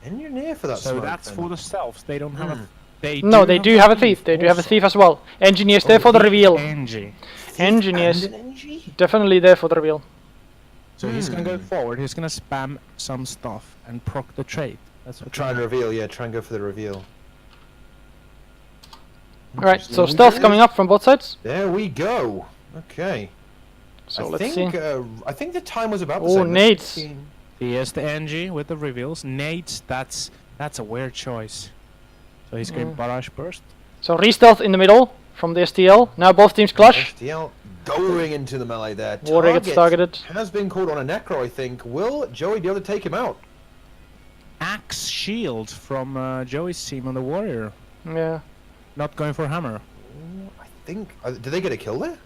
Engineer for that. So that's for the stealths. They don't have a. They do have a thief. They do have a thief as well. Engineers there for the reveal. Engineers definitely there for the reveal. So he's gonna go forward. He's gonna spam some stuff and proc the trade. That's what. Try and reveal. Yeah, try and go for the reveal. All right. So stealth coming up from both sides. There we go. Okay. So let's see. I think the time was about the same. Oh, nades. Here's the NG with the reveals. Nades. That's a weird choice. So he's going barrage burst. So re-stealth in the middle from the StL. Now both teams clash. StL going into the melee there. Warrior gets targeted. Has been caught on a Necro, I think. Will Joey be able to take him out? Axe shield from Joey's team on the Warrior. Yeah. Not going for hammer. I think. Did they get a kill there?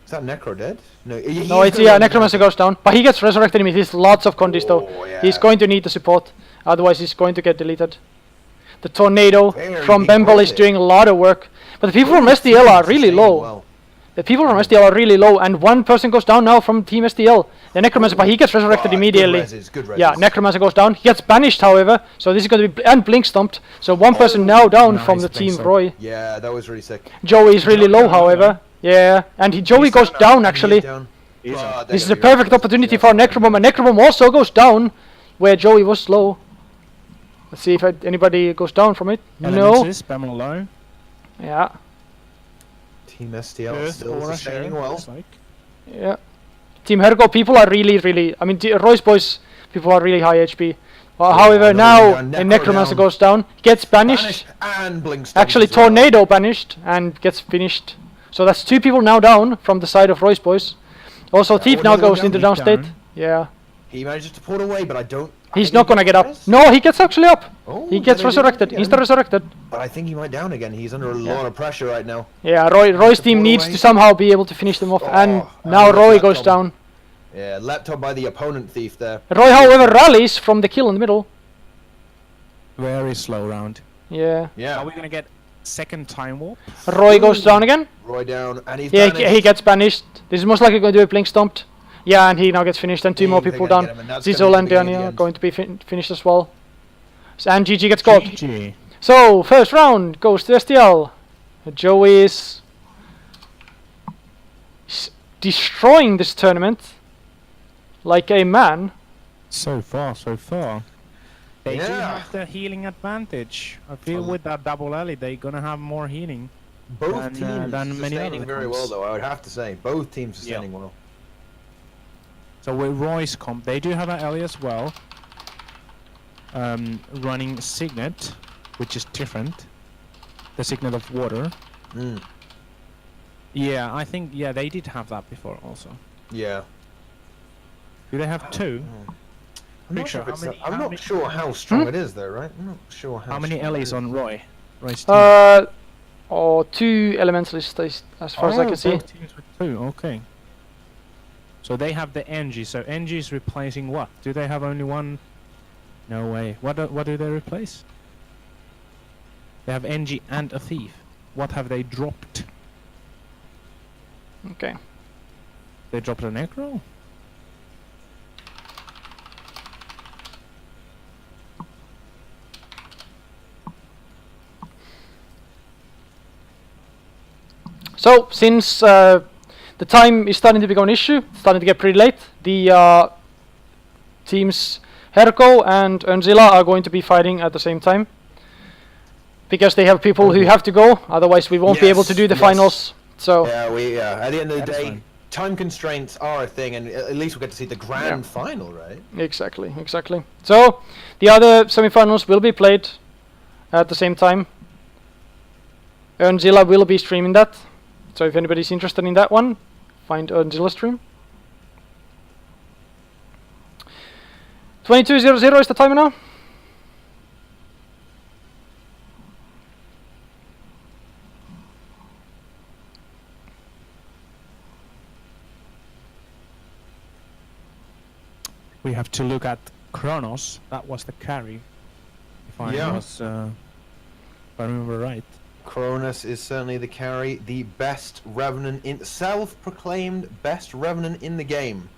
Is that Necro dead? No. No, it's Necromancer goes down, but he gets resurrected immediately. He's lots of condis though. Yeah. He's going to need the support, otherwise he's going to get deleted. The tornado from Bemble is doing a lot of work, but the people from StL are really low. The people from StL are really low, and one person goes down now from Team StL. The Necromancer, but he gets resurrected immediately. Good reses. Yeah, Necromancer goes down. He gets banished, however, so this is going to be and blink stumped. So one person now down from the Team Roy. Yeah, that was really sick. Joey is really low, however. Yeah, and Joey goes down actually. This is a perfect opportunity for Necrobomb, and Necrobomb also goes down where Joey was low. Let's see if anybody goes down from it. No. Yeah. Team StL still sustaining well. Yeah. Team Hergo people are really. I mean, Roy's boys people are really high HP. However, now a Necromancer goes down, gets banished. And blinks. Actually, Tornado banished and gets finished. So that's 2 people now down from the side of Roy's boys. Also, Thief now goes into down state. Yeah. He manages to pull away, but I don't. He's not gonna get up. No, he gets actually up. Oh, he gets resurrected. Insta-resurrected. But I think he might down again. He's under a lot of pressure right now. Yeah, Roy's team needs to somehow be able to finish them off. And now Roy goes down. Yeah, laptop by the opponent Thief there. Roy, however, rallies from the kill in the middle. Very slow round. Yeah. Yeah. Are we gonna get second time warp? Roy goes down again. Roy down, and he's banished. He gets banished. This is most likely going to be a blink stumped. Yeah, and he now gets finished, and 2 more people down. Zizol and Diania are going to be finished as well. And GG gets caught. So, first round goes to StL. Joey is destroying this tournament like a man. So far, so far. They do have the healing advantage. I feel with that double alley, they're gonna have more healing. Both teams sustaining very well, though. I would have to say, both teams sustaining well. So with Roy's comp, they do have an alley as well. Running Signet, which is different. The Signet of Water. Yeah, I think they did have that before also. Yeah. Do they have 2? I'm not sure how strong it is though, right? I'm not sure how many allies on Roy? 2 elementalists as far as I can see. Both teams with 2, okay. So they have the NG, so NG is replacing what? Do they have only 1? No way. What do they replace? They have NG and a Thief. What have they dropped? Okay. They dropped a Necro? So, since the time is starting to become an issue, it's starting to get pretty late, the teams Herko and Ernzilla are going to be fighting at the same time. Because they have people who have to go, otherwise we won't be able to do the finals. So yeah, at the end of the day, time constraints are a thing, and at least we get to see the grand final, right? Exactly. So, the other semifinals will be played at the same time. Ernzilla will be streaming that. So if anybody's interested in that one, find Ernzilla stream. 22:00 is the timer now. We have to look at Kronos. That was the carry, if I remember right. Kronos is certainly the carry, the best Revenant in self-proclaimed best Revenant in the game.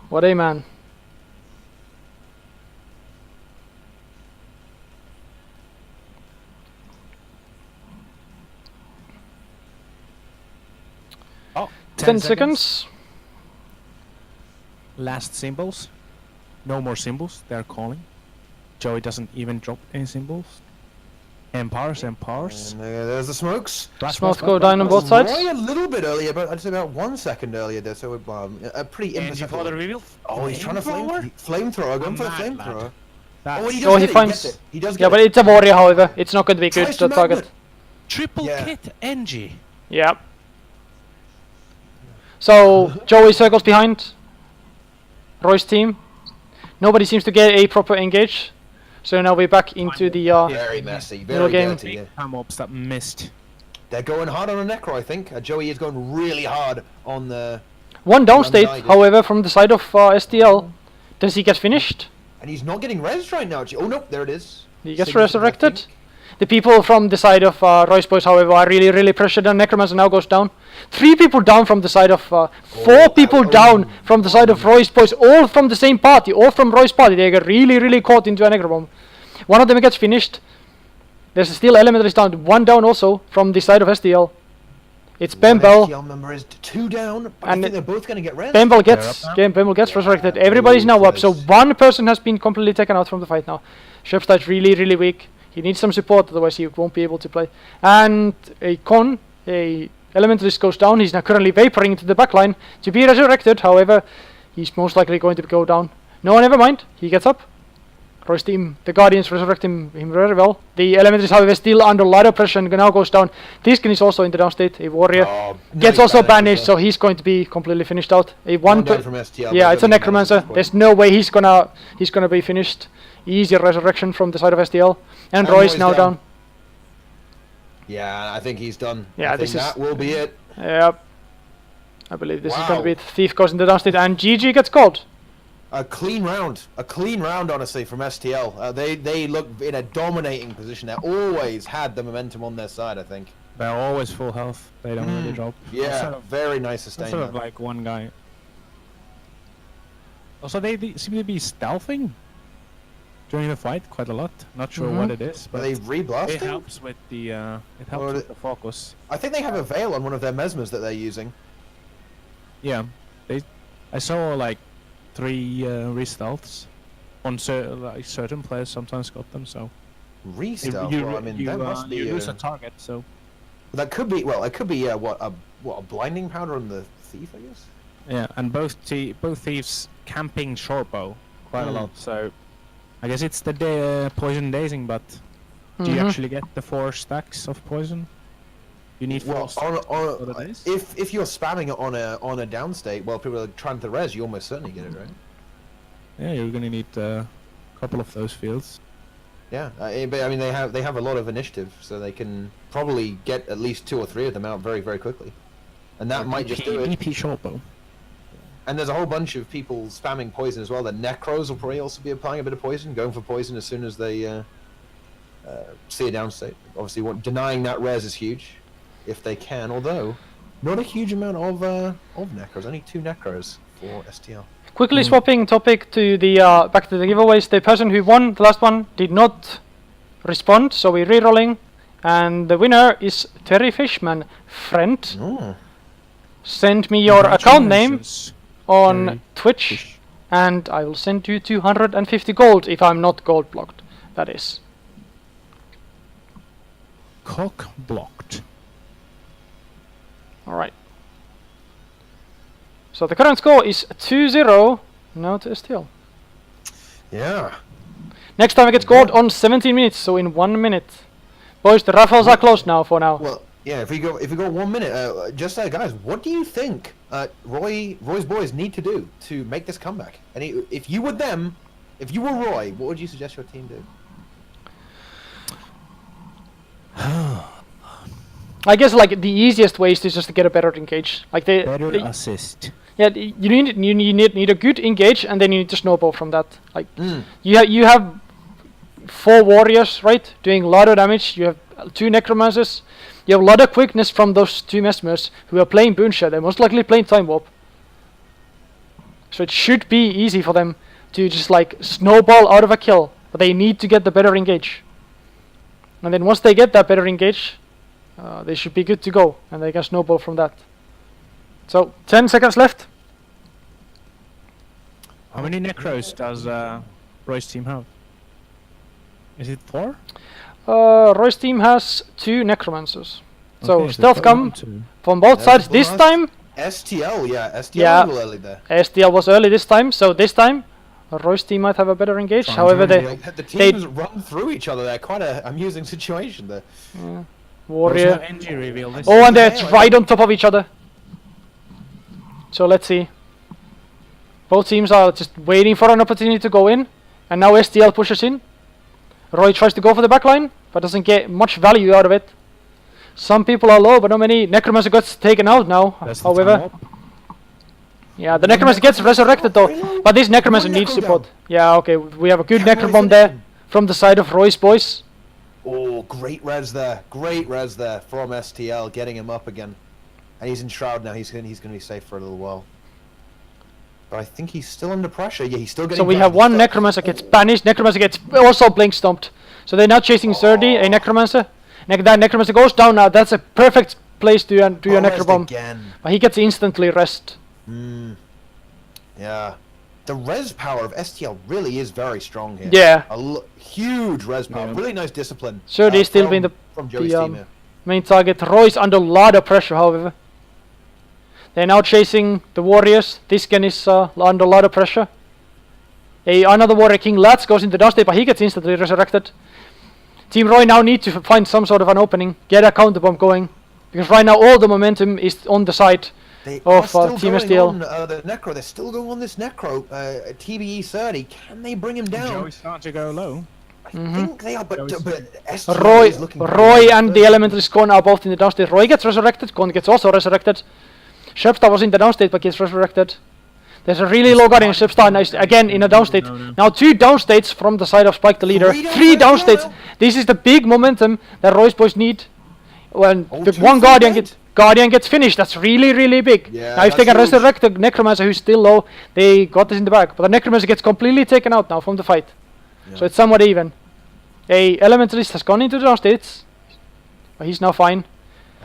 What a man. Oh, 10 seconds. Last symbols. No more symbols. They're calling. Joey doesn't even drop any symbols. Empires. And there's the smokes. Smokes go down on both sides. Roy a little bit earlier, but I'd say about 1 second earlier there, so a pretty imperceptible. reveal. Oh, he's trying to flamethrower. Going for a flamethrower. Oh, he Oh, he does finds. get it. He does Yeah, get but it. it's a warrior, however. It's not going to be good Tries to target. magnet. Triple Yeah. kit NG. Yeah. So Joey circles behind Roy's team. Nobody seems to get a proper engage. So now we're back into the Very messy, Little very game. dirty. Yeah. Time ops that missed. They're going hard on a Necro, I think. Joey is going really hard on the... one down state, Unguided. however, from the side of StL. Does he get finished? And he's not getting res right now. Oh, no, there it is. He gets Signature, I resurrected. think. The people from the side of Roy's boys, however, are really pressured, and Necromancer now goes down. 3 people down from the side of... 4 people down from the side of Roy's boys, all from the same party, all from Roy's party. They get really caught into a Necrobomb. One of them gets finished. There's a steel element that is down. 1 down also from the side of StL. It's One Bembel. STL member is 2 down, but I And think they're both going to get res. Bembel gets resurrected. Everybody's now up, so 1 person has been completely taken out from the fight now. Shepstad's really weak. He needs some support, otherwise he won't be able to play. And a Elementalist goes down. He's now currently vaporing into the backline to be resurrected. However, he's most likely going to go down. No, never mind. He gets up. Roy's team, the Guardians, resurrect him very well. The Elementalist, however, still under a lot of pressure and now goes down. Tiskin is also in the down state. A warrior gets also banished, so he's going to be completely finished out. One down from STL. Yeah, it's a Necromancer. There's no way he's gonna be finished. Easy resurrection from the side of STL. And Roy's now down. Yeah, I think he's done. Yeah, I think that will be it. Yep. I believe this is going to be Wow. it. Thief goes in the down state and GG gets called. A clean round, honestly, from STL. They look in a dominating position. They always had the momentum on their side, I think. They're always full health. They don't really drop. Yeah, Instead of- very nice instead sustain. of like one guy. Also, they seem to be stealthing during the fight quite a lot. Not sure what it is, Are but they it reblasting? helps with the Or with the focus. I think they have a veil on one of their mesmers that they're using. Yeah, I saw like 3 re-stealths on certain players. Sometimes got them, so Restealth. Well, I mean, that must be. you lose a target, so That could be. Well, it could be. What a blinding powder on the thief, I guess. yeah. And both thieves camping shortbow quite a lot. So I guess it's the poison dazing, but do you actually get the 4 stacks of poison? You need 4 Well, stacks for the daze? if you're spamming it on a down state while people are trying to res, you almost certainly get it, right? Yeah, you're gonna need a couple of those fields. Yeah, but I mean they have a lot of initiative, so they can probably get at least 2 or 3 of them out very quickly, and that might just do it. EP shortbow. And there's a whole bunch of people spamming poison as well. The Necros will probably also be applying a bit of poison, going for poison as soon as they see a down state. Obviously, denying that res is huge, if they can. Although, not a huge amount of Necros. Only 2 Necros for STL. Quickly swapping topic to the back to the giveaways. The person who won the last one did not respond, so we're re-rolling, and the winner is Terry Fishman. Friend, send me your account name on Terry Twitch, Fish. and I will send you 250 gold if I'm not gold blocked. That is. Cock blocked. All right. So the current score is 2-0. Now to STL. Yeah. Next time it gets gold on 17 minutes, so in 1 minute. Boys, the raffles are closed now for now. Well, yeah. If we go 1 minute, guys, what do you think Roy's boys need to do to make this comeback? And if you were them, if you were Roy, what would you suggest your team do? I guess like the easiest way is to just get a better engage. Like Better assist. yeah, you need a good engage, and then you need to snowball from that. Like you have 4 warriors, right, doing a lot of damage. You have 2 necromancers. You have a lot of quickness from those 2 mesmers who are playing Boonshed. They're most likely playing Time Warp. So it should be easy for them to just like snowball out of a kill, but they need to get the better engage. And then once they get that better engage, they should be good to go, and they can snowball from that. So 10 seconds left. How many Necros does Roy's team have? Is it 4? Roy's team has 2 Necromancers. So Okay, stealth come two. from both sides this time. STL, yeah, STL Yeah. was a little early there. StL was early this time, so this time Roy's team might have a better engage. Sounds However, really The They- teams run through each other there. Quite a amusing situation there. Warrior. There's no NG reveal this Oh, and they're Yeah, right on top of each other. So let's see. Both teams are just waiting for an opportunity to go in, and now STL pushes in. Roy tries to go for the backline, but doesn't get much value out of it. Some people are low, but not many. Necromancer gets taken out now. That's the However, time up. yeah, the Necromancer gets resurrected though, but this Necromancer One needs necro support. down. Yeah, okay, we have a good Can Roy Necrobomb finish there him? from the side of Roy's boys. Oh, great res there. Great res there from STL, getting him up again. And he's in Shroud now. He's gonna be safe for a little while. But I think he's still under pressure. Yeah, he's still getting. So we back. have He's one still- Necromancer gets banished, Necromancer gets also blink stomped. So they're now chasing Zerdy, a Necromancer. That Necromancer goes down now, that's a perfect place to do your Oh, resed Necrobomb. again. But he gets instantly rest. Yeah. The res power of STL really is very strong here. Yeah. Huge res power. Yeah. Really nice discipline. Zerdy is still from- being the from Joey's the, team here. main target. Roy's under a lot of pressure, however. They're now chasing the Warriors. Disken is under a lot of pressure. Another Warrior, King Lats, goes into downstate, but he gets instantly resurrected. Team Roy now need to find some sort of an opening, get a counterbomb going. Because right now all the momentum is on the side They of are still Team going STL. on the Necro. They're still going on this Necro. TBE 30. Can they bring him down? Joey's starting to go low. I think they are, but STL Roy, is looking Roy and the Elementalist Gon are both in the downstate. Roy gets resurrected, Gon gets also resurrected. Sherpstar was in the downstate but gets resurrected. There's a really low Guardian Sherpstar now again in a downstate. No. Now 2 downstates from the side of Spike the leader. 3 downstates. This is the big momentum that Roy's boys need. When Oh, the 2 one full Guardian gets finished, that's really big. Yeah, now if they that's can huge. resurrect the Necromancer who's still low, they got this in the bag. But the Necromancer gets completely taken out now from the fight. So it's somewhat even. A Elementalist has gone into the downstates, but he's now fine.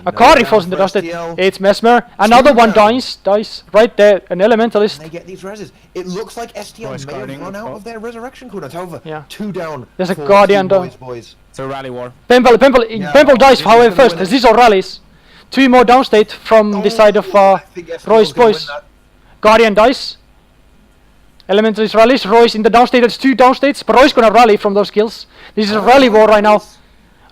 Akari falls in the downstate. It's Mesmer. Another one down. dies right there. An Elementalist. They get these reses. It looks like STL Roy's may have guarding run the out top. of their resurrection cooldowns. However, Yeah. 2 down. There's a for Guardian Team down. Boys. It's a rally war. Pemple dies, he's however, gonna first. win it. Zizo rallies. 2 more downstate from the side of I think STL Roy's is gonna win boys. that. Guardian dies. Elementalist rallies. Roy's in the downstate. That's 2 downstates. But Roy's gonna rally from those kills. This is a rally war right now.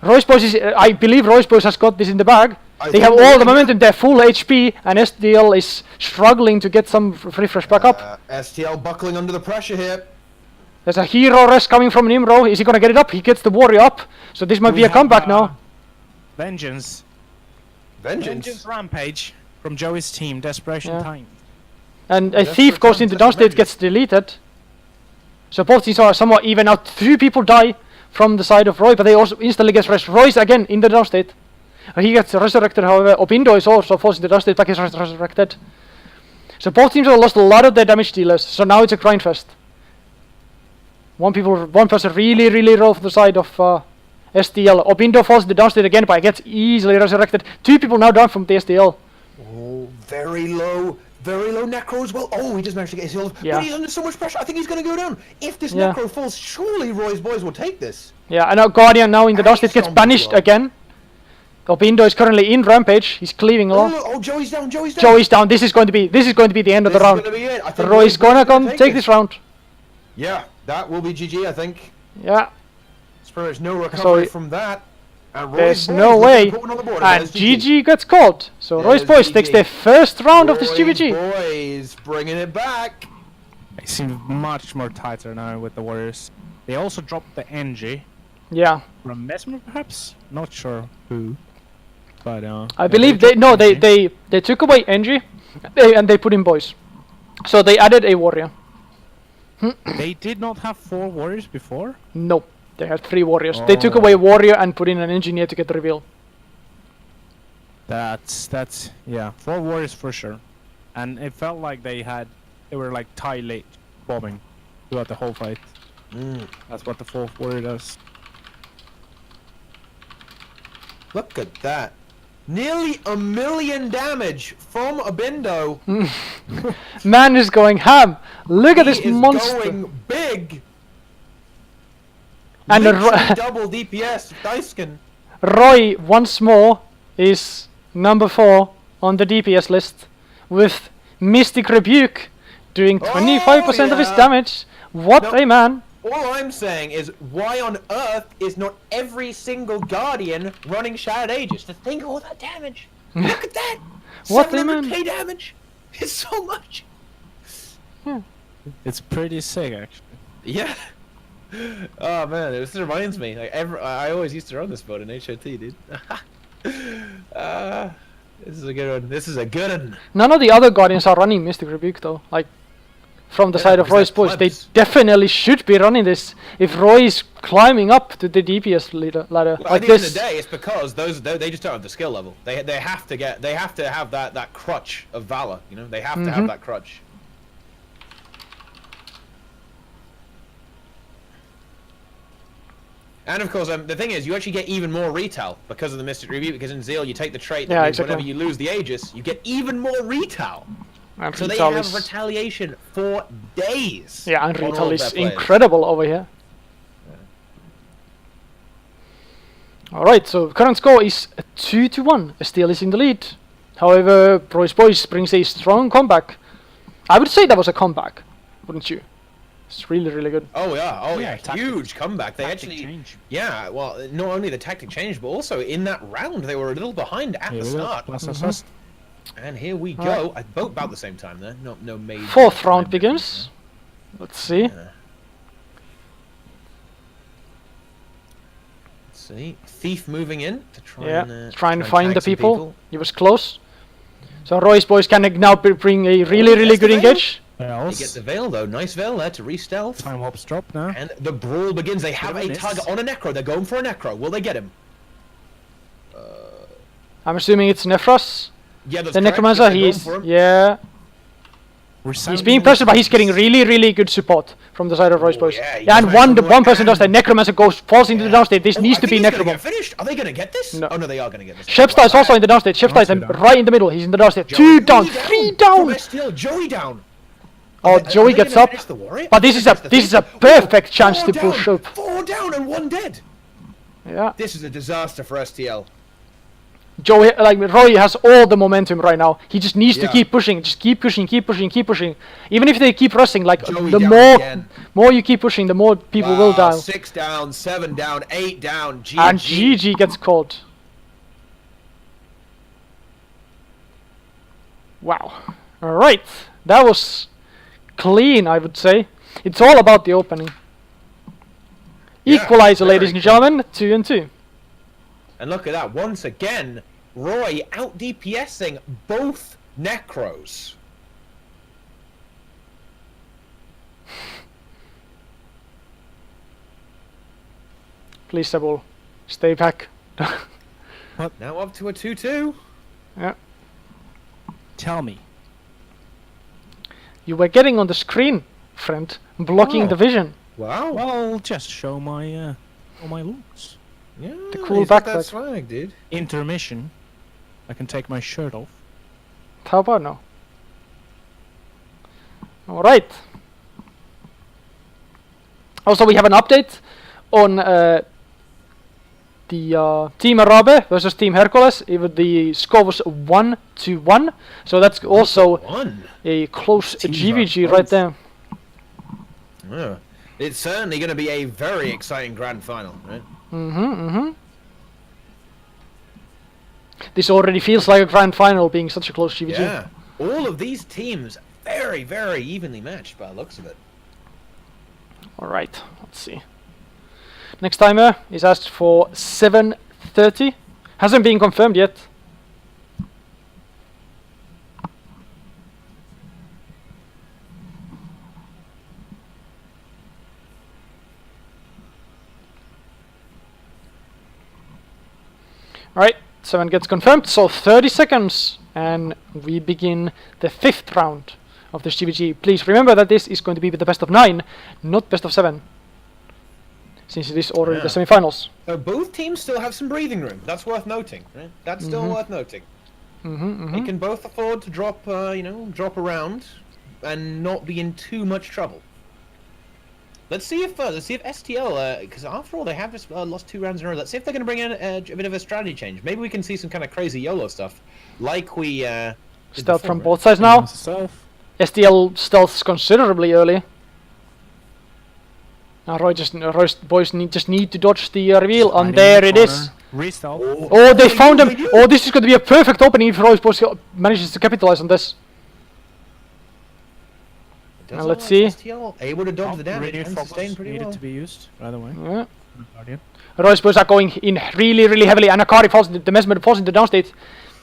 Roy's boys is. I believe Roy's boys has got this in the bag. I They think have they all the do. momentum. They're full HP, and STL is struggling to get some refresh back up. STL buckling under the pressure here. There's a hero rest coming from Nimro. Is he gonna get it up? He gets the warrior up. So this might We be a have, comeback now. Vengeance. Vengeance. Rampage from Joey's team. Desperation Yeah. time. And a Desperate thief goes times, into that's downstate, vengeance. gets deleted. So both teams are somewhat even out. 3 people die from the side of Roy, but they also instantly get rest. Roy's again in the downstate. He gets resurrected, however. Obindo is also falls into downstate, but gets resurrected. So both teams have lost a lot of their damage dealers. So now it's a grind fest. One person really low from the side of STL. Obindo falls into downstate again, but gets easily resurrected. 2 people now down from the STL. Oh, very low Necro as well. Oh, he just managed to get his heals. Yeah. But he's under so much pressure. I think he's going to go down. If this Yeah. Necro falls, surely Roy's boys will take this. Yeah, and now Guardian now in the And downstate he's gets on banished block. again. Obindo is currently in Rampage. He's cleaving along. Oh, Joey's down. Joey's down. This is going to be the end of the This is round. gonna be it. I think Roy's gonna come take take this round. Yeah, that will be GG, I think. Yeah, There's no recovery So- from that. And there's Roy's no boys way. looking to put one on the board. And There's GG gets called. So There's Roy's boys takes GG. their first round of this Roy's GvG. boys bringing it back. It seems much more tighter now with the Warriors. They also dropped the NG Yeah, from Mesmer, perhaps. Not sure who, but I believe they took away NG, and they put in boys. So they added a warrior. They did not have 4 Warriors before. Nope, they had 3 warriors. They took Oh. away warrior and put in an engineer to get the reveal. That's yeah, 4 Warriors for sure. And it felt like they were like tie late bombing throughout the whole fight. That's what the 4th Warrior does. Look at that. Nearly 1 million damage from Abindo. Man is going ham. Look at He this is monster. going big. And Literally double DPS Daisken. Roy once more is number 4 on the DPS list with Mystic Rebuke doing 25% of his yeah. damage. What No. a man. All I'm saying is, why on earth is not every single Guardian running Shattered Aegis? To think of all that damage. Look at that. What a 700k damage. It's so much. It's pretty sick, actually. Yeah. Oh man, this reminds me. Like I always used to run this boat in HOT, dude. This is a good one. This is a good one. None of the other Guardians are running Mystic Rebuke though. Like, from the Yeah, side of because Roy's they're boys, they plebs. definitely should be running this. If Roy is climbing up to the DPS ladder Well, like at the end of this, the day, it's because they just don't have the skill level. They have to have that crutch of valor. You know, they have to have that crutch. And of course, the thing is, you actually get even more retail because of the Mystic Review. Because in Zeal, you take the trait. That Yeah, means exactly. Whenever you lose the Aegis, you get even more retail. and So they Retail have is, retaliation for days. yeah, and on all Retail of is their players. incredible over here. Alright, so current score is 2-1. StL is in the lead. However, Roy's boys brings a strong comeback. I would say that was a comeback, wouldn't you? It's really, really good. Oh yeah, Yeah, tactic- huge comeback. They tactic actually, change. yeah. Well, not only the tactic changed, but also in that round they were a little behind at Here the we go. start. Plus, plus, plus. And here we Alright. go. Both about the same time there. No major. 4th round time begins. Let's see. difference there. Let's see, Thief moving in to try Yeah, and trying to tag find the some people. He was close. So Roy's boys can now bring a really, really that's good the veil. engage. He Else. gets the veil though. Nice veil there to re-stealth. Time hops drop now. And the brawl begins. They have a miss. target on a Necro. They're going for a Necro. Will they get him? I'm assuming it's Nephros, Yeah, that's the correct. Necromancer. They're going He's for him. yeah. He's being pressured, but he's getting really, really good support from the side of Roy's Oh, boys. yeah, he Yeah, and goes one back one person and- does that. Necromancer falls into the downstate. This Oh, needs I to be think it's gonna Necromon. get finished. Are they gonna get this? No. Oh no, they are gonna get this. Shepstar is also in the downstate. Shepstar is two down. right in the middle. He's in the downstate. Joey 2 down, 3 down. From StL, Joey down. Oh, Are they Joey gets gonna up. finish the warrior? But this is a Finish the thief? perfect chance 4 to down, push up. 4 down and 1 dead. Yeah. This is a disaster for StL. Joey, like Roy, has all the momentum right now. He just needs to Yeah. keep pushing. Just keep pushing, keep pushing, keep pushing. Even if they keep rushing, like Joey the down again. more you keep pushing, the more people will die. 6 down, 7 down, 8 down. GG. And GG gets caught. Wow. Alright. That was clean, I would say. It's all about the opening. Yeah, Equalizer, very ladies and clean. gentlemen. 2-2. And look at that, once again, Roy out DPSing both Necros. Please, Sebul. Stay back. Now up to a 2-2. Yeah. Tell me. You were getting on the screen, friend. Blocking Oh. the vision. Wow. Well, just show my looks. Yeah, the cool he's got that backpack. swag, dude. Intermission. I can take my shirt off. How about now? Alright. Also, we have an update on the Team Arabe versus Team Hercules. Even the score was 1-1. So that's also 1. a close Teams are GvG close. right there. Yeah. It's certainly going to be a very exciting grand final, right? This already feels like a grand final being such a close GvG. Yeah. All of these teams very, very evenly matched by the looks of it. Alright, let's see. Next timer is asked for 7:30. Hasn't been confirmed yet. Alright, 7 gets confirmed, so 30 seconds and we begin the 5th round of this GvG. Please remember that this is going to be the best of 9, not best of 7. since it is already the semi-finals. Both teams still have some breathing room. That's worth noting. Right? That's still worth noting. They can both afford to drop, drop around, and not be in too much trouble. Let's see if StL, because after all they have just lost 2 rounds in a row. Let's see if they're going to bring in a bit of a strategy change. Maybe we can see some kind of crazy YOLO stuff, like we. Stealth from both sides now. StL stealths considerably early. Now Roy's boys need to dodge the reveal, and there it is. Restealth. Oh, they found him! Oh, this is going to be a perfect opening if Roy's boys manages to capitalize on this. Now let's see. StL able to dodge the damage and sustain pretty needed well. to be used, by the way. Yeah. Roy's boys are going in really heavily, and Akari falls into the Mesmer falls into downstate.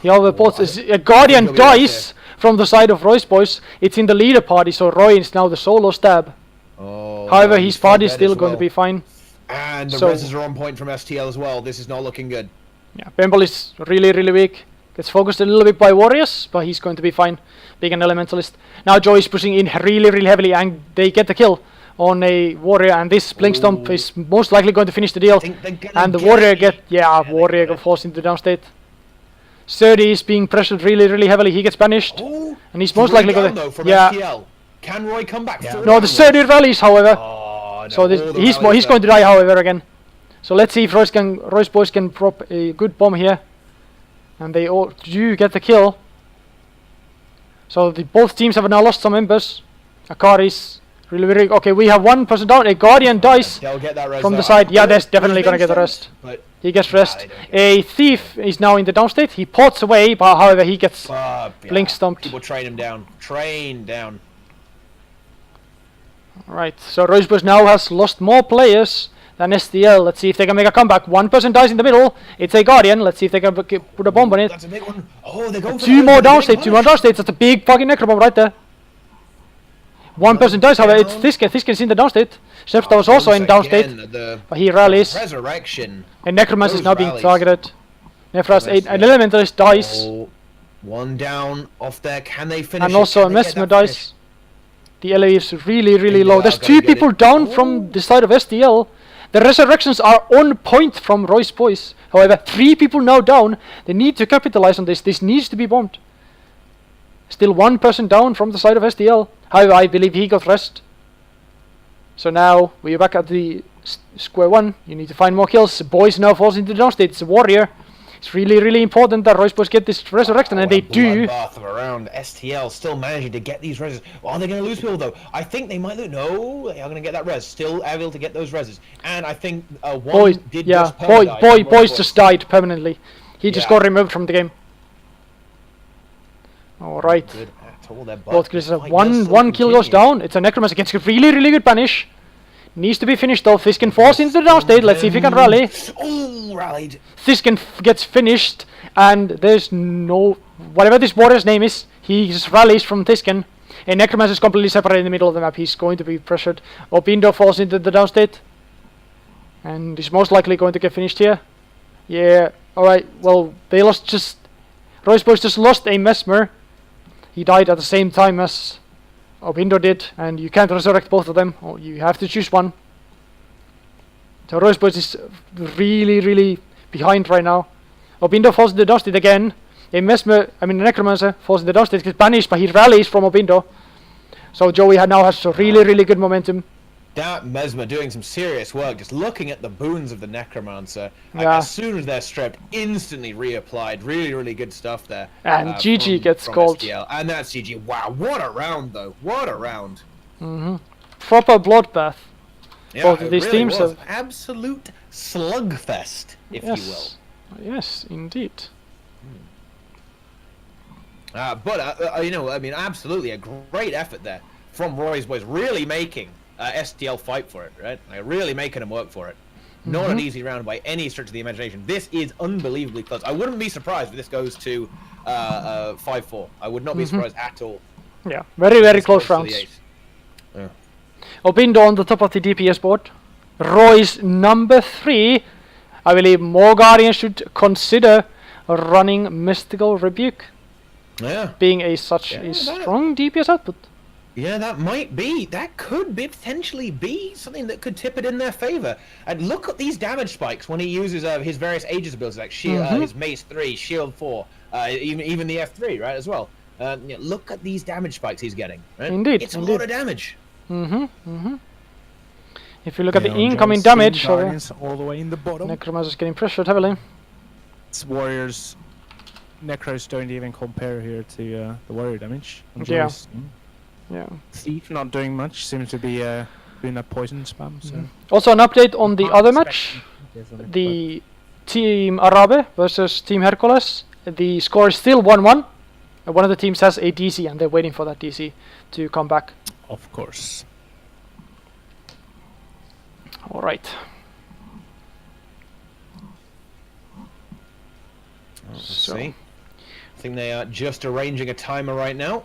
The other bots, a Guardian dies from the side of Roy's boys. It's in the leader party, so Roy is now the solo stab. Oh, however, his party is still going to be fine. And the reses are on point from StL as well. This is not looking good. Yeah, Bemble is really weak. Gets focused a little bit by Warriors, but he's going to be fine. Being an Elementalist. Now Joy is pushing in really heavily, and they get the kill on a Warrior, and this Blink Stomp is most likely going to finish the deal. And the Warrior Warrior falls into downstate. Surdy is being pressured really heavily. He gets banished, and he's most likely going to. StL. Can Roy come back? Yeah. No, the Surdy rallies, however. Oh, no, so he's going to die, however, again. So let's see if Roy's boys can drop a good bomb here, and they all do get the kill. So both teams have now lost some members. Akari's really okay. We have one person down. A Guardian dies from the side. Yeah, that's definitely gonna get the rest. He gets rest. A Thief is now in the downstate. He pots away, but however he gets Blink Stomped. People train him down. Train down. Right. So Rosebush now has lost more players than StL. Let's see if they can make a comeback. One person dies in the middle. It's a Guardian. Let's see if they can put a bomb on it. That's a big one. Oh, they're going for 2 more downstate. 2 more downstate. That's a big fucking necrobomb right there. One person dies, however, it's Thisken. Thisken's in the downstate. Shepsta was also in downstate, but he rallies. Resurrection. And Necromancer is now being targeted. Nephras, an Elementalist dies. One down off there. Can they finish? And also a Mesmer dies. The LA is really low. There's 2 people down from the side of StL. The resurrections are on point from Roy's boys. However, 3 people now down. They need to capitalize on this. This needs to be bombed. Still 1 person down from the side of StL. However, I believe he got rest. So now we are back at the square one. You need to find more kills. Boys now falls into the downstate. It's a Warrior. It's really important that Roy's boys get this resurrection, and they do. Bloodbath around StL still managing to get these reses. Are they going to lose people though? I think they might lose. No, they are going to get that res. Still able to get those reses. And I think one did just boys just died permanently. He just got removed from the game. All right. Both kills. One kill goes down. It's a Necromancer. Gets a really good banish. Needs to be finished though. Thisken falls into the downstate. Let's see if he can rally. Oh, rallied. Thisken gets finished, and there's no whatever this warrior's name is. He just rallies from Thisken. And Necromancer is completely separated in the middle of the map. He's going to be pressured. Opindo falls into the downstate, and he's most likely going to get finished here. Yeah. All right. Well, they lost just. Roy's boys just lost a Mesmer. He died at the same time as Opindo did, and you can't resurrect both of them. Or you have to choose one. So Roy's boys is really behind right now. Opindo falls into the downstate again. A Necromancer falls into the downstate, gets banished, but he rallies from Opindo. So Joey now has really good momentum. That Mesmer doing some serious work, just looking at the boons of the Necromancer. Like, as soon as they're stripped, instantly reapplied. Really good stuff there. And GG gets called. StL. And that's GG. Wow, what a round though. What a round. Proper bloodbath. Yeah, both of these teams was. have Absolute slugfest, if you will. Yes, indeed. Absolutely a great effort there from Roy's boys, really making StL fight for it, right? Like, really making them work for it. Not an easy round by any stretch of the imagination. This is unbelievably close. I wouldn't be surprised if this goes to 5-4. I would not be surprised at all. Yeah, very close rounds. Opindo on the top of the DPS board. Roy's number 3. I believe more Guardians should consider running Mystical Rebuke. Yeah. Being such a strong DPS output. Yeah, that could potentially be something that could tip it in their favor. And look at these damage spikes when he uses his various Aegis abilities, like his Mace 3, Shield 4, even the F3, right, as well. Look at these damage spikes he's getting, right? Indeed, It's a lot of damage. If you look at the incoming damage, Guardians all the way in the bottom. Necromancer's getting pressured heavily. It's Warriors. Necros don't even compare here to the Warrior damage. Yeah. Yeah. Thief not doing much, seems to be doing a poison spam. So. Also an update on the other match. The Team Arabe versus Team Hercules. The score is still 1-1. One of the teams has a DC and they're waiting for that DC to come back. Of course. Alright. Let's see. I think they are just arranging a timer right now.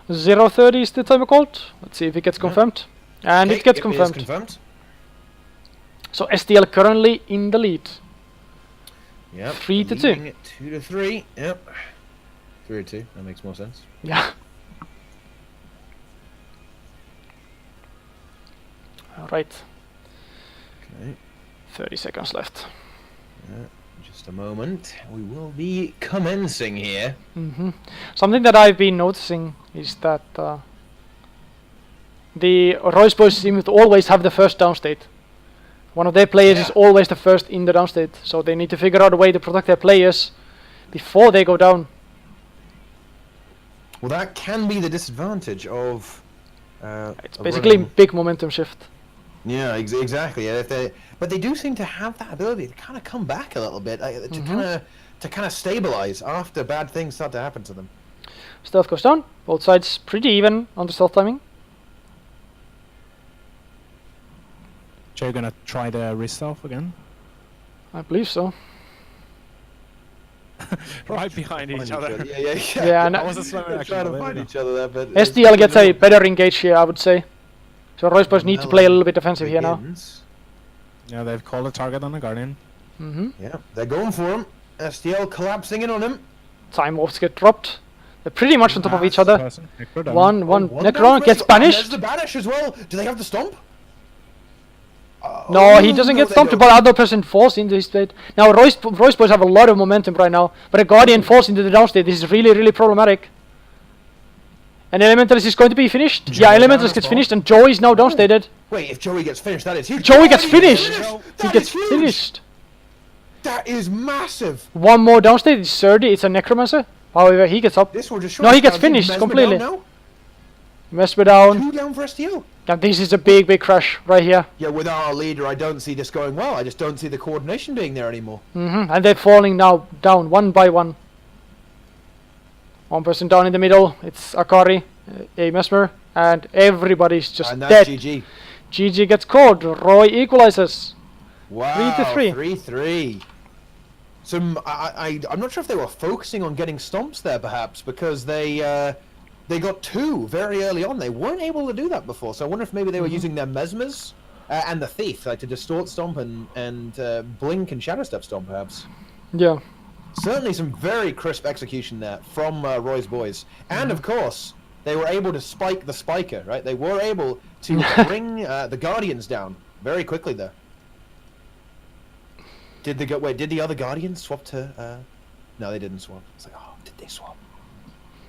0:30 is the timer called. Let's see if it gets confirmed. And Okay, it gets It is confirmed. confirmed. So StL currently in the lead. Yep. 3-2. leading it 2-3. Yep. 3-2. That makes more sense. Yeah. Alright. Okay. 30 seconds left. Yeah. Just a moment. We will be commencing here. Something that I've been noticing is that the Royce boys seem to always have the first downstate. One of their players is always the first in the downstate, so they need to figure out a way to protect their players before they go down. Well, that can be the disadvantage of. It's basically a big momentum shift. Yeah, exactly. Yeah, but they do seem to have that ability to kind of come back a little bit, to kind of stabilize after bad things start to happen to them. Stealth goes down. Both sides pretty even on the stealth timing. So you're gonna try the wrist off again? I believe so. Right behind each other. Yeah, and I was a slower action. Trying to find each other there, but StL gets a better engage here, I would say. So Royce boys need to play a little bit defensive here now. Yeah, they've called a target on the Guardian. Yeah, they're going for him. StL collapsing in on him. Time warps get dropped. They're pretty much on top of each other. Necro One Necro Necron gets There's banished. the banish as well. Do they have the stomp? No, he doesn't no, get they stomped, don't. but other person falls into his state. Now Royce boys have a lot of momentum right now, but a Guardian falls into the downstate. This is really, really problematic. And Elementalist is going to be finished. Yeah, Elementalist gets finished, and Joey is now downstated. Wait, if Joey gets finished, that is huge. Joey gets Oh, finished! That He is gets huge! finished. That is massive. One more downstate, it's 30, it's a Necromancer. However, he gets up. This will just No, he gets finished Mesmer completely. down now. Mesmer down. 2 down for StL. Now this is a big, big crash right here. Yeah, without our leader, I don't see this going well. I just don't see the coordination being there anymore. And they're falling now down one by one. One person down in the middle. It's Akari, a Mesmer, and everybody's just And dead. that's GG. GG gets called. Roy equalizes. Wow, 3-3. 3-3. So I'm not sure if they were focusing on getting stomps there, perhaps, because they got 2 very early on. They weren't able to do that before, so I wonder if maybe they were using their Mesmers and the Thief to distort stomp and blink and shadow step stomp, perhaps. Yeah. Certainly some very crisp execution there from Roy's boys. And of course, they were able to spike the spiker, right? They were able to bring the Guardians down very quickly there. Did the other Guardians swap to... No, they didn't swap. It's like, oh, did they swap?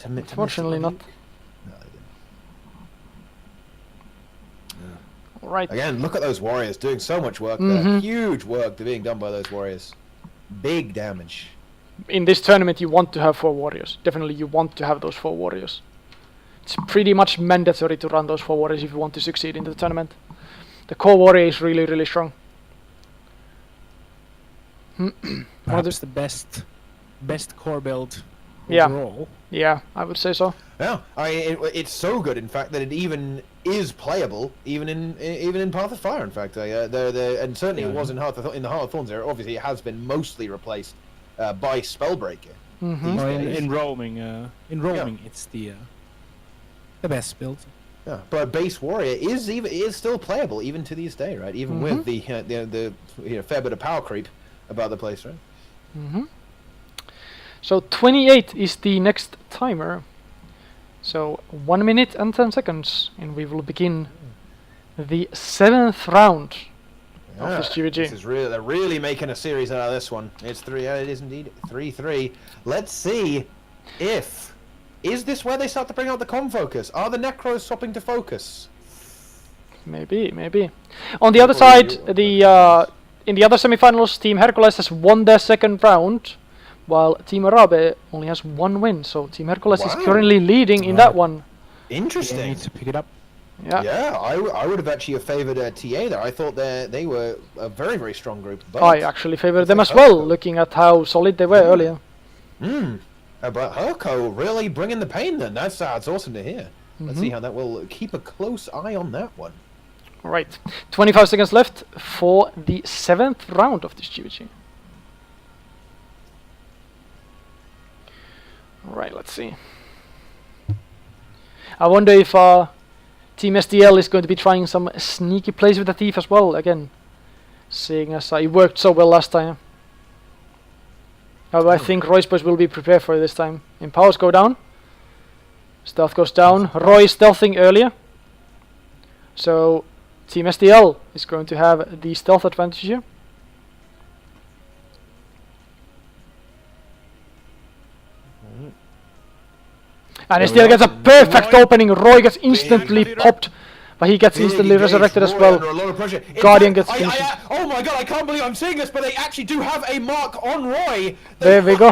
Unfortunately not. No, they didn't. Right. Again, look at those warriors doing so much work there. Huge work being done by those warriors. Big damage. In this tournament, you want to have 4 warriors. Definitely, you want to have those 4 warriors. It's pretty much mandatory to run those 4 warriors if you want to succeed in the tournament. The core warrior is really, really strong. Perhaps the best core build Yeah. overall. Yeah, I would say so. Yeah, it's so good, in fact, that it even is playable, even in Path of Fire. In fact, and certainly it was in the Heart of Thorns era. Obviously, it has been mostly replaced by Spellbreaker. No, in roaming, it's the best build. Yeah, but Base Warrior is still playable even to this day, right? Even with the fair bit of power creep about the place, right? So 28 is the next timer. So 1 minute and 10 seconds, and we will begin the 7th round of this GvG. This is really, they're really making a series out of this one. It's 3, it is indeed 3-3. Let's see if, is this where they start to bring out the focus? Are the Necros swapping to focus? Maybe, maybe. On the other side, in the other semifinals, Team Hercules has won their 2nd round, while Team Arabe only has 1 win. So Team Hercules is currently leading in that one. Interesting. They need to pick it up. Yeah. Yeah, I would have actually favored TA there. I thought they were a very, very strong group. But I actually favored them as well, looking at how solid they were earlier. But Herco really bringing the pain then. That's awesome to hear. Let's see how that will keep a close eye on that one. Right, 25 seconds left for the 7th round of this GvG. Right, let's see. I wonder if Team StL is going to be trying some sneaky plays with the Thief as well, again. Seeing as it worked so well last time. However, I think Roy's boys will be prepared for it this time. Empowers go down. Stealth goes down. Roy is stealthing earlier. So Team StL is going to have the stealth advantage here. And StL gets a perfect opening. Roy gets instantly popped, but he gets instantly resurrected as well. Guardian gets finished. Oh my god, I can't believe I'm saying this, but they actually do have a mark on Roy. There we go.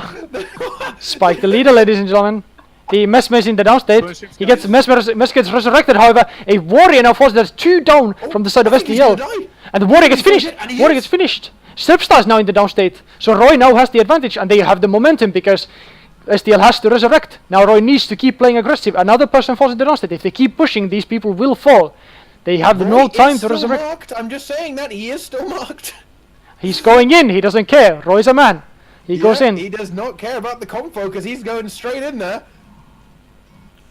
Spike the leader, ladies and gentlemen. The Mesmer is in the downstate. He gets Mesmer gets resurrected. However, a warrior now falls. There's 2 down from the side of StL, and the warrior gets finished. Warrior gets finished. Serpstar is now in the downstate, so Roy now has the advantage, and they have the momentum because StL has to resurrect. Now Roy needs to keep playing aggressive. Another person falls in the downstate. If they keep pushing, these people will fall. They have no time to resurrect. Marked. I'm just saying that he is still marked. He's going in. He doesn't care. Roy's a man. He goes in. He does not care about the combo because he's going straight in there.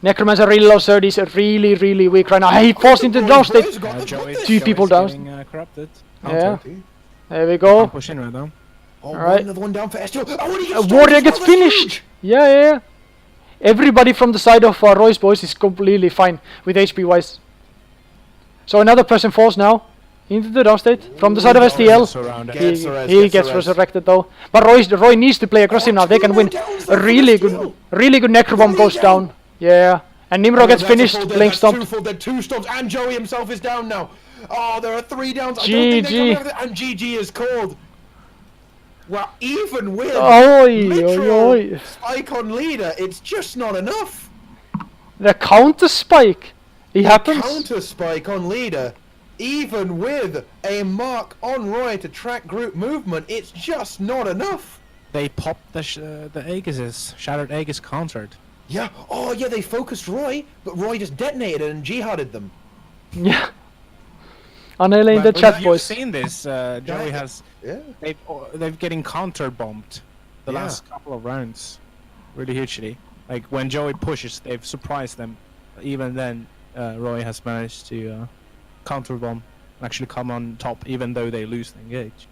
Necromancer really low, sir. He's really, really weak right now. He falls into the downstate. 2 people down. Corrupted. Yeah. There we go. Push in right now. Alright. Another one down for STL. A warrior gets finished. Yeah. Everybody from the side of Roy's boys is completely fine with HP wise. So another person falls now into the downstate from the side of StL. He gets resurrected though. But Roy needs to play aggressive now. They can win. A really good Necrobomb goes down. Yeah. And Nimro gets finished. Blink stomped. There are 2 stomps and Joey himself is down now. Oh, there are 3 downs. GG. And GG is called. Well, even with spike on leader, it's just not enough. The counter spike. It happens. Counter spike on leader, even with a mark on Roy to track group movement, it's just not enough. They popped the Aegis. Shattered Aegis countered. Yeah. Oh yeah, they focused Roy, but Roy just detonated and jihaded them. Yeah. Anele in the chat, boys. You've seen this. Joey has. Yeah. They've getting counter bombed the last couple of rounds, really hugely. Like when Joey pushes, they've surprised them. Even then, Roy has managed to counter bomb, and actually come on top, even though they lose the engage.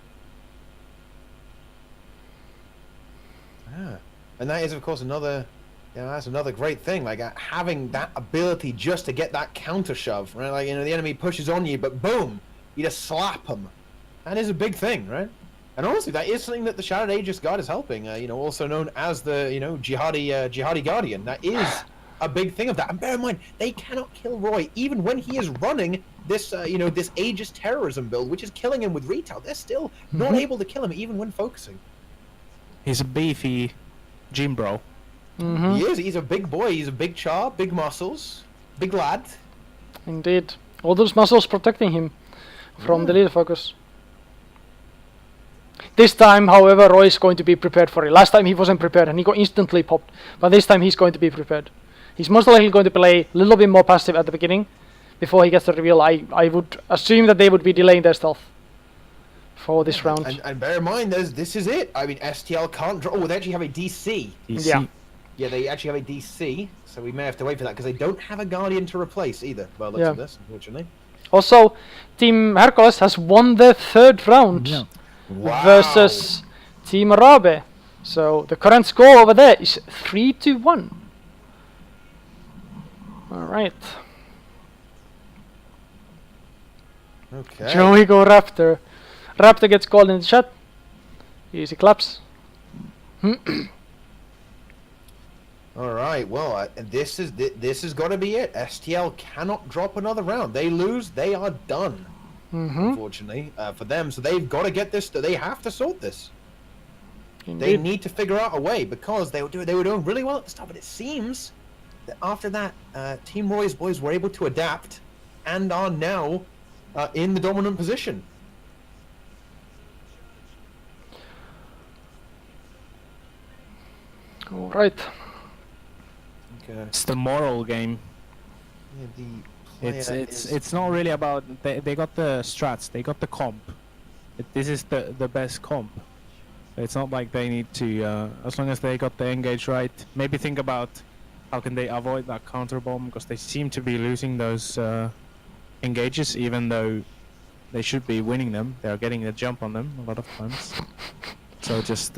Yeah. And that is, of course, another. That's another great thing, like having that ability just to get that counter shove, right? Like, the enemy pushes on you, but boom, you just slap them. That is a big thing, right? And honestly, that is something that the Shattered Aegis Guard is helping. Also known as the jihadi guardian. That is a big thing of that. And bear in mind, they cannot kill Roy even when he is running this, this Aegis terrorism build, which is killing him with retail. They're still not able to kill him even when focusing. He's a beefy gym bro. Mm-hmm. He is. He's a big boy. He's a big char, big muscles, big lad. Indeed. All those muscles protecting him from the leader focus. This time, however, Roy is going to be prepared for it. Last time he wasn't prepared and he got instantly popped. But this time he's going to be prepared. He's most likely going to play a little bit more passive at the beginning before he gets the reveal. I would assume that they would be delaying their stealth for this round. And bear in mind, this is it. I mean, StL can't draw. Oh, they actually have a DC. Yeah. Yeah, they actually have a DC, so we may have to wait for that because they don't have a Guardian to replace either. By the looks of this, unfortunately. Also, Team Hercules has won the 3rd round versus Team Arabe. So the current score over there is 3-1. Alright. Okay. Joey go Raptor. Raptor gets called in the chat. Easy claps. All right. Well, this is got to be it. StL cannot drop another round. They lose, they are done. Unfortunately for them, so they've got to get this. They have to sort this. Indeed. They need to figure out a way because they were doing really well at the start, but it seems that after that, Team Roy's boys were able to adapt and are now in the dominant position. All right. Okay. It's the moral game. Yeah, It's not really about they got the strats, they got the comp. This is the best comp. It's not like they need to as long as they got the engage right. Maybe think about how can they avoid that counter bomb, because they seem to be losing those engages even though they should be winning them. They are getting a jump on them a lot of times. So just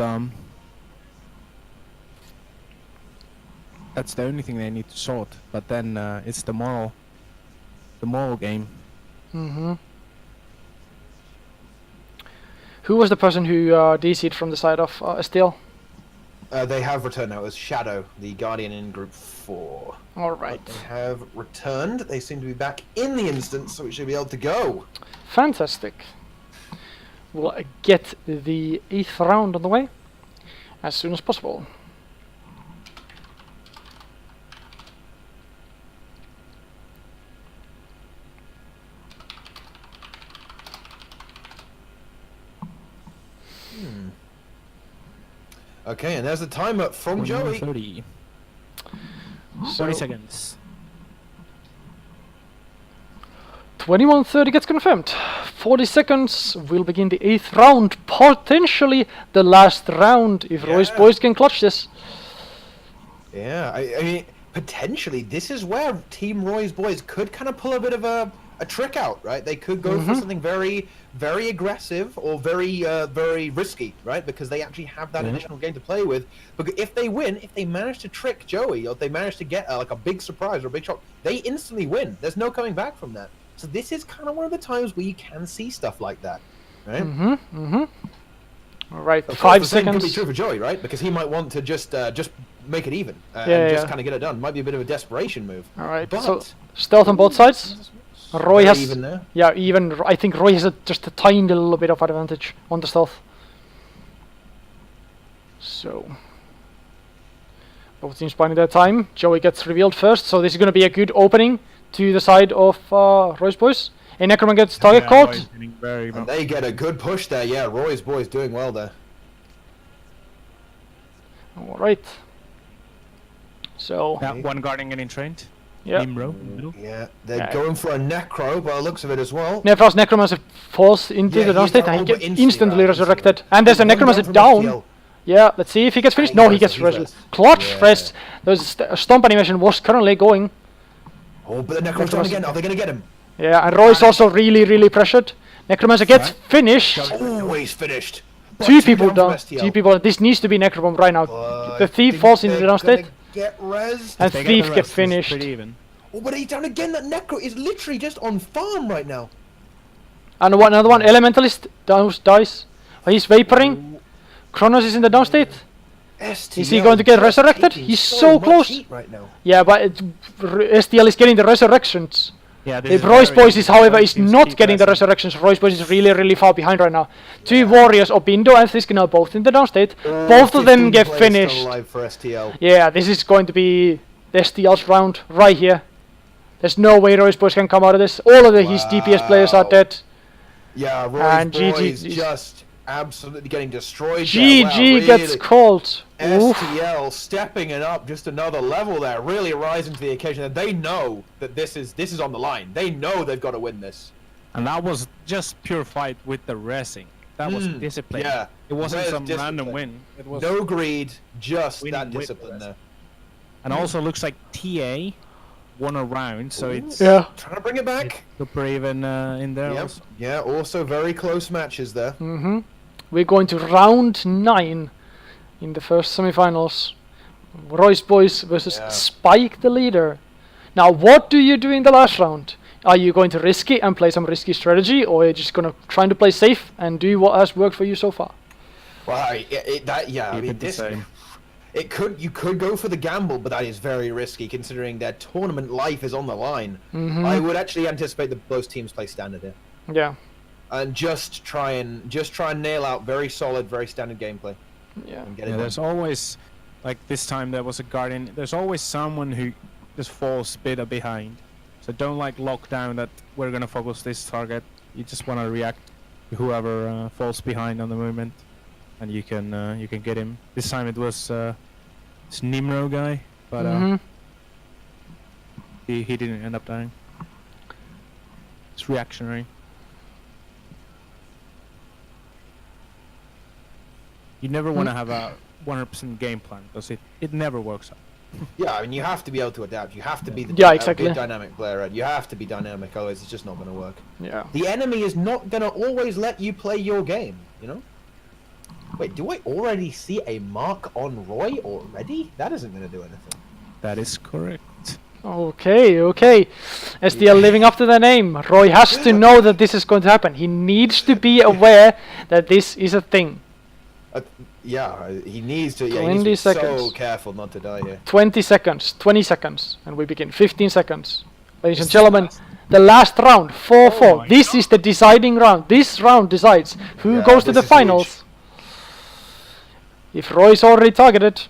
that's the only thing they need to sort. But then it's the moral game. Who was the person who DC'd from the side of StL? They have returned now. It was Shadow, the Guardian in Group 4. All right. They have returned. They seem to be back in the instance, so we should be able to go. Fantastic. We'll get the 8th round on the way as soon as possible. Okay, and there's the timer from Joey. 30 So, seconds. 21:30 gets confirmed. 40 seconds. We'll begin the 8th round. Potentially the last round if Roy's boys can clutch this. Yeah, I mean, potentially this is where Team Roy's boys could kind of pull a bit of a trick out, right? They could go for something very, very aggressive or very, very risky, right? Because they actually have that additional game to play with. But if they win, if they manage to trick Joey, or if they manage to get like a big surprise or a big shock, they instantly win. There's no coming back from that. So this is kind of one of the times where you can see stuff like that, right? All right, Of course, 5 the same seconds. could be true for Joey, right? Because he might want to just make it even and just kind of get it done. Might be a bit of a desperation move. All right, But so stealth on both sides. Roy very has, even there. yeah, even. I think Roy has just a tiny little bit of advantage on the stealth. So, both teams buying their time. Joey gets revealed first, so this is going to be a good opening to the side of Roy's boys. And Necroman gets target caught. And they get a good push there. Yeah, Roy's boys doing well there. All right. So, One guarding getting trained. yeah. Nimro in the middle. Yeah, they're going for a Necro by the looks of it as well. Nefros Necromancer falls into the down state and he but gets instantly right, resurrected. And there's a Necromancer down. Yeah, let's see if he gets finished. No, he gets resurrected. Clutch rest. There's a stomp animation was currently going. Oh, but the Necro's down again. Are they going to get him? Yeah, and Roy's also really pressured. Necromancer gets finished. Always finished. Two people down. Two people. This needs to be Necrobomb right now. The Thief falls into the down state. Get res. And Thief gets finished. Pretty even. Oh, but he's down again. That Necro is literally just on farm right now. And another one, Elementalist dies. He's vaporing. Kronos is in the down state. Is he going to get resurrected? He's so close. Right now. Yeah, but StL is getting the resurrections. Yeah, The Roy's boys is, however, is not getting the resurrections. Roy's boys is really far behind right now. Two warriors, Obindo and Thiskin are both in the down state. Both of them get finished. Alive for StL. Yeah, this is going to be the StL's round right here. There's no way Roy's boys can come out of this. All of his DPS players are dead. Yeah, Roy's And boys GG just absolutely getting destroyed. GG gets called. Oof. StL stepping it up just another level there, really rising to the occasion. And they know that this is on the line. They know they've got to win this. And that was just pure fight with the racing. That was discipline. Yeah, It wasn't there's some discipline. random win. It was No greed, just winning that with discipline the there. And also looks like TA won a round, so it's Yeah. Trying to bring it back. super even in there. Yep. Also. Yeah, also very close matches there. We're going to round 9 in the first semifinals. Roy's boys versus Yeah. Spike the leader. Now, what do you do in the last round? Are you going to risk it and play some risky strategy, or are you just gonna try to play safe and do what has worked for you so far? Well, I mean, this you could go for the gamble, but that is very risky considering their tournament life is on the line. I would actually anticipate that both teams play standard here. Yeah. And just try and nail out very solid, very standard gameplay. Yeah. And get it Yeah, done. there's always, like this time there was a Guardian. There's always someone who just falls a bit behind. So don't like lock down that we're gonna focus this target. You just wanna react to whoever falls behind on the movement, and you can get him. This time it was this Nimro guy, but he didn't end up dying. It's reactionary. You never want to have a 100% game plan because it never works out. Yeah, I mean, you have to be able to adapt. You have to be the exactly. good dynamic player. Right? You have to be dynamic, otherwise it's just not going to work. Yeah. The enemy is not going to always let you play your game, you know? Wait, do I already see a mark on Roy already? That isn't going to do anything. That is correct. Okay. StL living up to their name. Roy has to know that this is going to happen. He needs to be aware that this is a thing. Yeah, he needs to. Yeah, 20 he needs to be seconds. so careful not to die here. 20 seconds, 20 seconds, and we begin. 15 seconds. Ladies and gentlemen, the last round, 4-4. my This is the deciding round. This round decides who goes to the this is finals. If Roy's already targeted,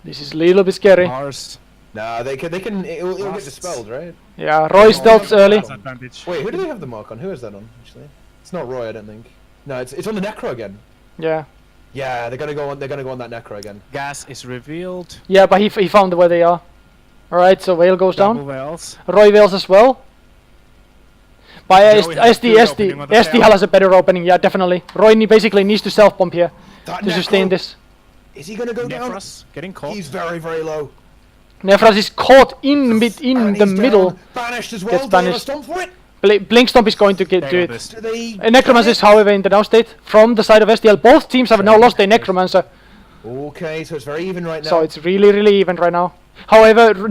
this is a little bit scary. Mars. Nah, it'll get dispelled, right? Yeah, Roy stealths early. Advantage. Wait, who do they have the mark on? Who is that on, actually? It's not Roy, I don't think. No, it's on the Necro again. Yeah. Yeah, they're gonna go on that Necro again. Gas is revealed. Yeah, but he found where they are. Alright, so Vale goes Double down. Veils. Roy Vales as well. By Joey has good opening on the StL tail. has a better opening, yeah, definitely. Roy basically needs to self-bomb here That to sustain Necro, this. Is he gonna go down? Nefras getting caught. He's very, very low. Nefras is caught in And the he's middle. down. Banished as well. Gets Do they have a banished. stomp for it? Blink Stomp is going to do They it. got this. Do they? Necromancer is, however, in the down state from the side of StL. Both teams have now lost their Necromancer, Okay, so it's very even right now. so it's really even right now. However, the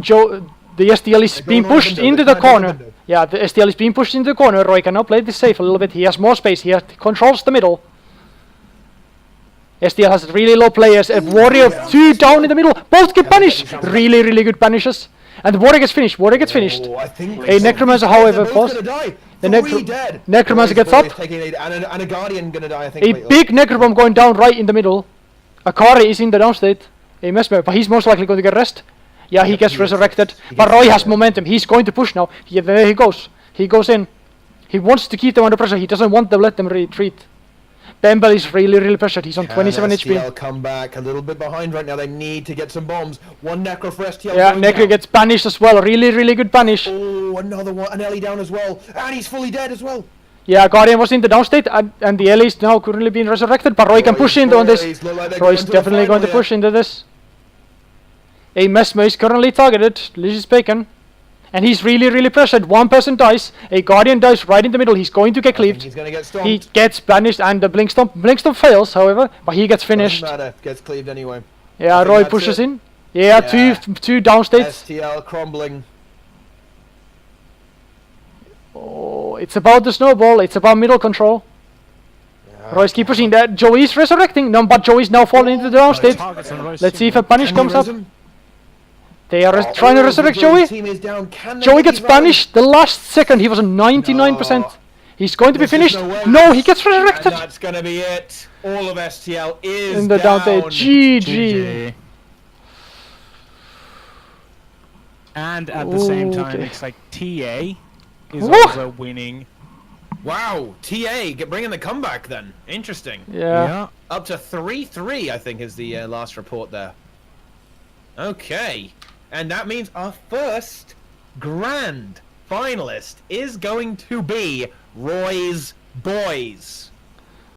StL is They're being going on the pushed window, into they're the trying to corner. do the window. Yeah, the StL is being pushed into the corner. Roy can now play this safe a little bit. He has more space. He controls the middle. StL has really low players. A Warrior, yeah. 2 down in the middle. Both get banished. Really good banishes. And the Warrior gets finished. Oh, I think A Necromancer, however, they're both falls. gonna die. The Three dead. Necromancer Boys, gets up. taking and a Guardian gonna die, I think. A Wait, big Necrobomb going down right in the middle. Akari is in the down state. A Mesmer, but he's most likely going to get rest. Yeah, he gets he is. resurrected. He But gets Roy has resurrected. momentum. He's going to push now. There he goes. He goes in. He wants to keep them under pressure. He doesn't want to let them retreat. Bembel is really pressured. He's on 27 HP. StL come back a little bit behind right now. They need to get some bombs. One Necro for StL. Yeah, going Necro down. gets banished as well. Really good banish. Oh, another one. An Ellie down as well. And he's fully dead as well. Yeah, Guardian was in the down state, and the Ellie is now currently being resurrected. But Roy can push into on this. Boys look like they're Roy's going to the definitely going to final, push into this. A Mesmer is currently targeted, Lucius Bacon. And he's really pressured. One person dies. A Guardian dies right in the middle. He's going to get I think cleaved. he's going to get stomped. He gets banished and the Blink Stomp fails, however, but he gets finished. Doesn't matter. Gets cleaved anyway. Yeah, I think Roy that's pushes it. in. Yeah, Yeah. two down states. StL crumbling. Oh, it's about the snowball. It's about middle control. Roy's keep pushing that. Joey's resurrecting. No, but Joey's now falling into the down state. Targets on Roy's Let's see if team. a punish comes up. Aneurysm. They are Oh, trying to the resurrect blue Joey. team is down. Can they Joey get gets these rallies? banished the last second. He was on 99%. No. He's going to be There's just finished. no way. No, he gets And resurrected. that's going to be it. All of StL is In the down state. GG. GG. And at the same time, Okay. it's like TA is Woo! also winning. Wow, TA bringing the comeback then. Interesting. Yeah. Up to 3-3, I think, is the last report there. Okay. And that means our first grand finalist is going to be Roy's Boys.